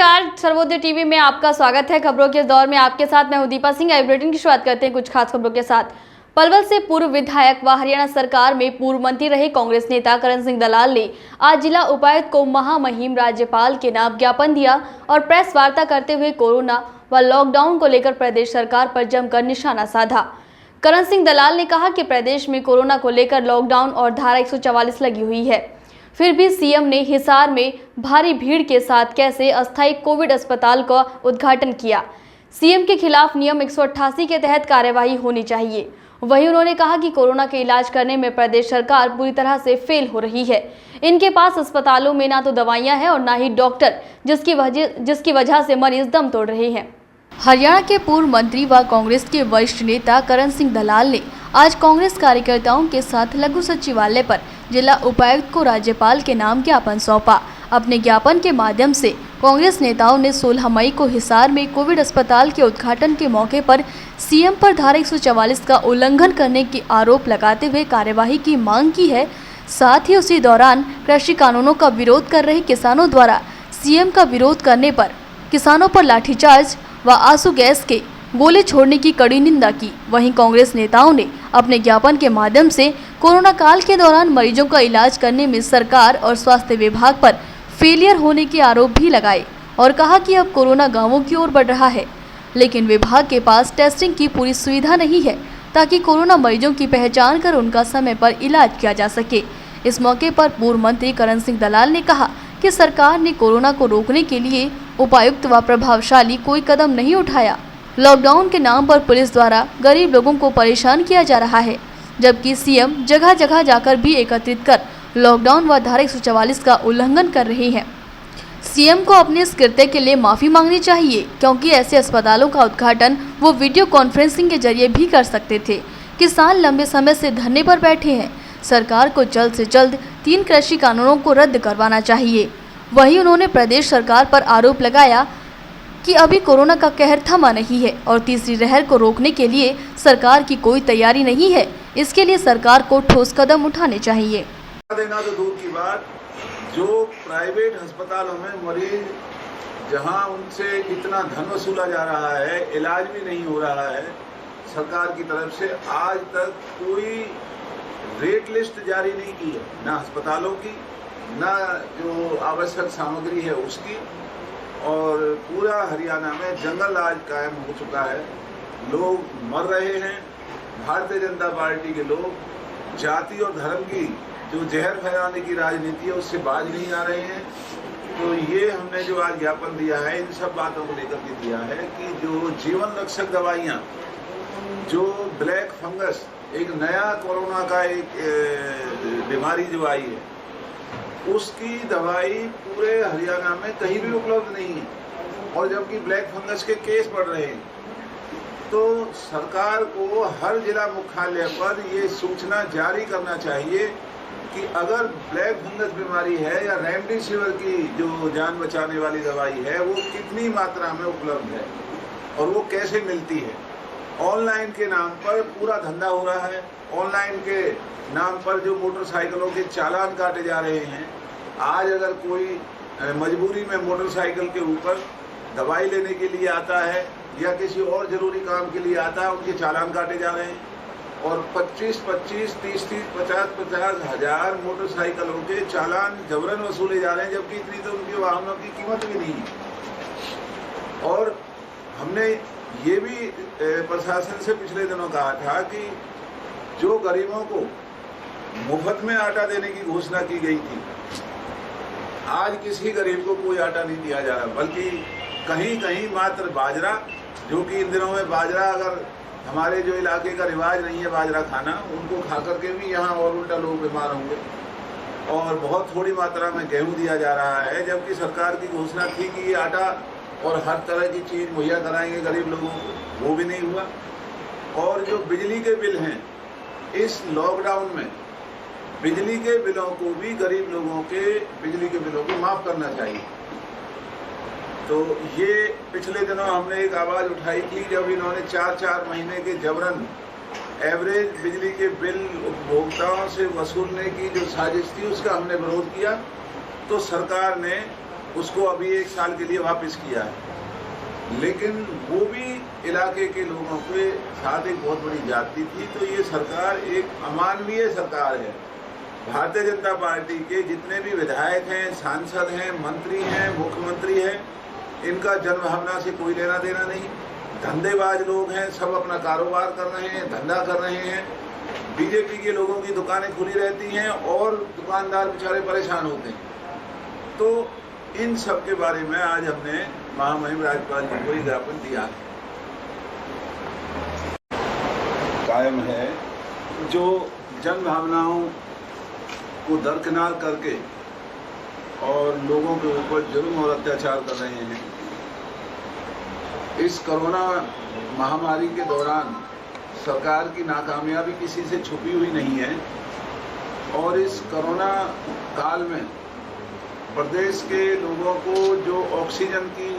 नमस्कार, सर्वोदय टीवी में आपका स्वागत है। खबरों के इस दौर में आपके साथ मैं हूं दीपा सिंह। आई बुलेटिन की शुरुआत करते हैं कुछ खास खबरों के साथ। पलवल से पूर्व विधायक व हरियाणा सरकार में पूर्व मंत्री रहे कांग्रेस नेता करण सिंह दलाल ने आज जिला उपायुक्त को महामहिम राज्यपाल के नाम ज्ञापन दिया और प्रेस वार्ता करते हुए कोरोना व लॉकडाउन को लेकर प्रदेश सरकार पर जमकर निशाना साधा। करण सिंह दलाल ने कहा कि प्रदेश में कोरोना को लेकर लॉकडाउन और धारा 144 लगी हुई है, फिर भी सीएम ने हिसार में भारी भीड़ के साथ कैसे अस्थायी कोविड अस्पताल का उद्घाटन किया। सीएम के खिलाफ नियम 188 के तहत कार्यवाही होनी चाहिए। वहीं उन्होंने कहा कि कोरोना के इलाज करने में प्रदेश सरकार पूरी तरह से फेल हो रही है। इनके पास अस्पतालों में ना तो दवाइयां हैं और ना ही डॉक्टर, जिसकी वजह से मरीज दम तोड़ रहे हैं। हरियाणा के पूर्व मंत्री व कांग्रेस के वरिष्ठ नेता करण सिंह दलाल ने आज कांग्रेस कार्यकर्ताओं के साथ लघु सचिवालय पर जिला उपायुक्त को राज्यपाल के नाम ज्ञापन सौंपा। अपने ज्ञापन के माध्यम से कांग्रेस नेताओं ने 16 मई को हिसार में कोविड अस्पताल के उद्घाटन के मौके पर सीएम पर धारा 144 का उल्लंघन करने के आरोप लगाते हुए कार्यवाही की मांग की है। साथ ही उसी दौरान कृषि कानूनों का विरोध कर रहे किसानों द्वारा सीएम का विरोध करने पर किसानों पर लाठीचार्ज व आंसू गैस के गोले छोड़ने की कड़ी निंदा की। वहीं कांग्रेस नेताओं ने अपने ज्ञापन के माध्यम से कोरोना काल के दौरान मरीजों का इलाज करने में सरकार और स्वास्थ्य विभाग पर फेलियर होने के आरोप भी लगाए और कहा कि अब कोरोना गांवों की ओर बढ़ रहा है, लेकिन विभाग के पास टेस्टिंग की पूरी सुविधा नहीं है ताकि कोरोना मरीजों की पहचान कर उनका समय पर इलाज किया जा सके। इस मौके पर पूर्व मंत्री करण सिंह दलाल ने कहा कि सरकार ने कोरोना को रोकने के लिए उपयुक्त व प्रभावशाली कोई कदम नहीं उठाया। लॉकडाउन के नाम पर पुलिस द्वारा गरीब लोगों को परेशान किया जा रहा है, जबकि सीएम जगह जगह जाकर भी एकत्रित कर लॉकडाउन व धारा 144 का उल्लंघन कर रहे हैं। सीएम को अपने इस कृत्य के लिए माफी मांगनी चाहिए, क्योंकि ऐसे अस्पतालों का उद्घाटन वो वीडियो कॉन्फ्रेंसिंग के जरिए भी कर सकते थे। किसान लंबे समय से धरने पर बैठे हैं। सरकार को जल्द से जल्द 3 कृषि कानूनों को रद्द करवाना चाहिए। वहीं उन्होंने प्रदेश सरकार पर आरोप लगाया कि अभी कोरोना का कहर थमा नहीं है और तीसरी लहर को रोकने के लिए सरकार की कोई तैयारी नहीं है। इसके लिए सरकार को ठोस कदम उठाने चाहिए। देना तो दूर की बात, जो प्राइवेट अस्पतालों में मरीज जहां उनसे इतना धन वसूला जा रहा है, इलाज भी नहीं हो रहा है, सरकार की तरफ से आज तक कोई रेट लिस्ट जारी नहीं की है, ना अस्पतालों की, ना जो आवश्यक सामग्री है उसकी। और पूरा हरियाणा में जंगल आज कायम हो चुका है, लोग मर रहे हैं। भारतीय जनता पार्टी के लोग जाति और धर्म की जो जहर फैलाने की राजनीति है उससे बाज नहीं आ रहे हैं। तो ये हमने जो आज ज्ञापन दिया है, इन सब बातों को लेकर के दिया है कि जो जीवन रक्षक दवाइयाँ, जो ब्लैक फंगस, एक नया कोरोना का एक बीमारी जो आई है, उसकी दवाई पूरे हरियाणा में कहीं भी उपलब्ध नहीं है, और जबकि ब्लैक फंगस के केस बढ़ रहे हैं। तो सरकार को हर जिला मुख्यालय पर ये सूचना जारी करना चाहिए कि अगर ब्लैक फंगस बीमारी है या रेमडेसिविर की जो जान बचाने वाली दवाई है वो कितनी मात्रा में उपलब्ध है और वो कैसे मिलती है। ऑनलाइन के नाम पर पूरा धंधा हो रहा है। ऑनलाइन के नाम पर जो मोटरसाइकिलों के चालान काटे जा रहे हैं। आज अगर कोई मजबूरी में मोटरसाइकिल के ऊपर दवाई लेने के लिए आता है या किसी और जरूरी काम के लिए आता है, उनके चालान काटे जा रहे हैं। और 25-25, 30-30, 50-50 हजार मोटरसाइकिलों के चालान जबरन वसूले जा रहे हैं, जबकि इतनी तो उनके वाहनों की कीमत भी नहीं है। और हमने ये भी प्रशासन से पिछले दिनों कहा था कि जो गरीबों को मुफ्त में आटा देने की घोषणा की गई थी, आज किसी गरीब को कोई आटा नहीं दिया जा रहा, बल्कि कहीं कहीं मात्र बाजरा, जो कि इन दिनों में बाजरा, अगर हमारे जो इलाके का रिवाज नहीं है बाजरा खाना, उनको खा करके भी यहाँ और उल्टा लोग बीमार होंगे। और बहुत थोड़ी मात्रा में गेहूँ दिया जा रहा है, जबकि सरकार की घोषणा थी कि ये आटा और हर तरह की चीज़ मुहैया कराएंगे गरीब लोगों को, वो भी नहीं हुआ। और जो बिजली के बिल हैं, इस लॉकडाउन में बिजली के बिलों को भी गरीब लोगों के बिजली के बिलों को माफ़ करना चाहिए। तो ये पिछले दिनों हमने एक आवाज़ उठाई थी, जब इन्होंने 4-4 महीने के जबरन एवरेज बिजली के बिल उपभोक्ताओं से वसूलने की जो साजिश थी उसका हमने विरोध किया। तो सरकार ने उसको अभी 1 साल के लिए वापस किया है। लेकिन वो भी इलाके के लोगों के साथ एक बहुत बड़ी जाति थी। तो ये सरकार एक अमानवीय सरकार है। भारतीय जनता पार्टी के जितने भी विधायक हैं, सांसद हैं, मंत्री हैं, मुख्यमंत्री हैं, इनका जनभावना से कोई लेना देना नहीं। धंधेबाज लोग हैं, सब अपना कारोबार कर रहे हैं, धंधा कर रहे हैं। बीजेपी के लोगों की दुकानें खुली रहती हैं और दुकानदार बेचारे परेशान होते हैं। तो इन सब के बारे में आज हमने महामहिम राज्यपाल जी को ज्ञापन दिया है। कायम है जो जन भावनाओं को दरकिनार करके और लोगों के ऊपर जुल्म और अत्याचार कर रहे हैं। इस कोरोना महामारी के दौरान सरकार की नाकामयाबी किसी से छुपी हुई नहीं है और इस कोरोना काल में प्रदेश के लोगों को जो ऑक्सीजन की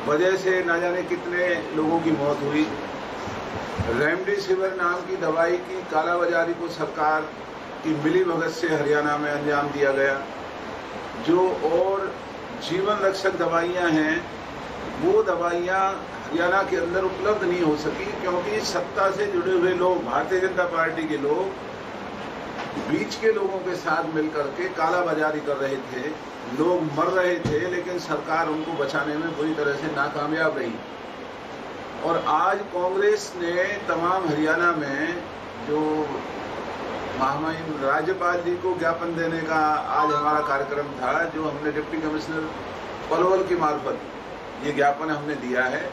वजह से न जाने कितने लोगों की मौत हुई, रेमडेसिविर नाम की दवाई की कालाबाजारी को सरकार की मिलीभगत से हरियाणा में अंजाम दिया गया। जो और जीवन रक्षक दवाइयां हैं वो दवाइयां हरियाणा के अंदर उपलब्ध नहीं हो सकी क्योंकि सत्ता से जुड़े हुए लोग, भारतीय जनता पार्टी के लोग बीच के लोगों के साथ मिलकर के कालाबाजारी कर रहे थे। लोग मर रहे थे लेकिन सरकार उनको बचाने में पूरी तरह से नाकामयाब रही। और आज कांग्रेस ने तमाम हरियाणा में जो महामहिम राज्यपाल जी को ज्ञापन देने का आज हमारा कार्यक्रम था, जो हमने डिप्टी कमिश्नर पलवल की मार्फत ये ज्ञापन हमने दिया है।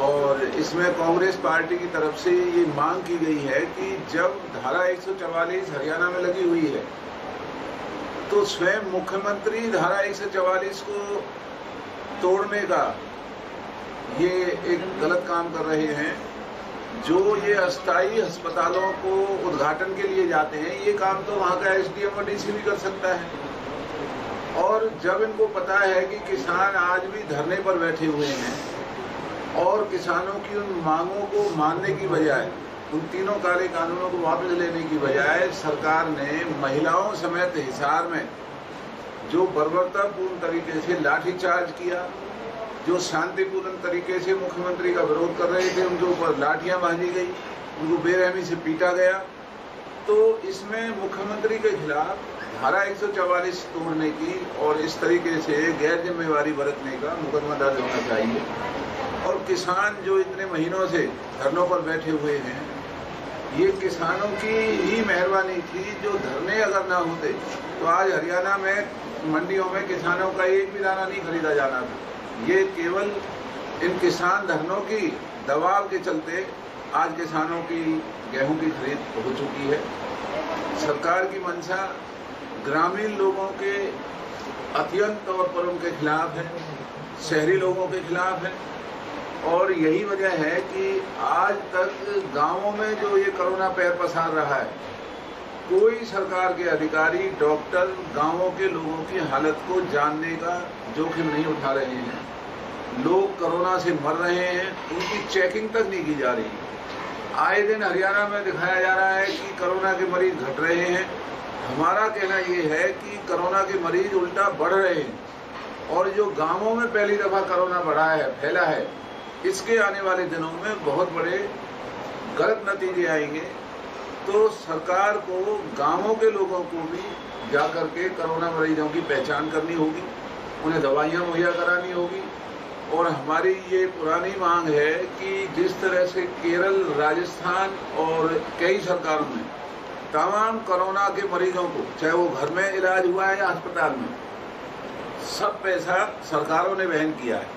और इसमें कांग्रेस पार्टी की तरफ से ये मांग की गई है कि जब धारा 144 हरियाणा में लगी हुई है तो स्वयं मुख्यमंत्री धारा 144 को तोड़ने का ये एक गलत काम कर रहे हैं। जो ये अस्थायी अस्पतालों को उद्घाटन के लिए जाते हैं, ये काम तो वहाँ का एसडीएम और डीसी भी कर सकता है। और जब इनको पता है कि किसान आज भी धरने पर बैठे हुए हैं और किसानों की उन मांगों को मानने की बजाय, उन तीनों काले कानूनों को वापस लेने की बजाय सरकार ने महिलाओं समेत हिसार में जो बर्बरतापूर्ण तरीके से लाठीचार्ज किया, जो शांतिपूर्ण तरीके से मुख्यमंत्री का विरोध कर रहे थे उनके ऊपर लाठियां बांधी गई, उनको बेरहमी से पीटा गया। तो इसमें मुख्यमंत्री के खिलाफ धारा 144 तोड़ने की और इस तरीके से गैर जिम्मेवारी बरतने का मुकदमा दर्ज होना चाहिए। और किसान जो इतने महीनों से धरनों पर बैठे हुए हैं, ये किसानों की ही मेहरबानी थी। जो धरने अगर ना होते तो आज हरियाणा में मंडियों में किसानों का एक भी दाना नहीं खरीदा जाना था। ये केवल इन किसान धरनों की दबाव के चलते आज किसानों की गेहूं की खरीद हो चुकी है। सरकार की मंशा ग्रामीण लोगों के अत्यंत तौर पर उनके खिलाफ है, शहरी लोगों के खिलाफ है। और यही वजह है कि आज तक गांवों में जो ये कोरोना पैर पसार रहा है, कोई सरकार के अधिकारी, डॉक्टर गांवों के लोगों की हालत को जानने का जोखिम नहीं उठा रहे हैं। लोग कोरोना से मर रहे हैं, उनकी चेकिंग तक नहीं की जा रही। आए दिन हरियाणा में दिखाया जा रहा है कि कोरोना के मरीज घट रहे हैं। हमारा कहना ये है कि कोरोना के मरीज उल्टा बढ़ रहे हैं और जो गांवों में पहली दफा कोरोना बढ़ा है, फैला है, इसके आने वाले दिनों में बहुत बड़े गलत नतीजे आएंगे। तो सरकार को गांवों के लोगों को भी जाकर के कोरोना मरीजों की पहचान करनी होगी, उन्हें दवाइयां मुहैया करानी होगी। और हमारी ये पुरानी मांग है कि जिस तरह से केरल, राजस्थान और कई सरकारों ने तमाम कोरोना के मरीजों को, चाहे वो घर में इलाज हुआ है या अस्पताल में, सब पैसा सरकारों ने वहन किया है।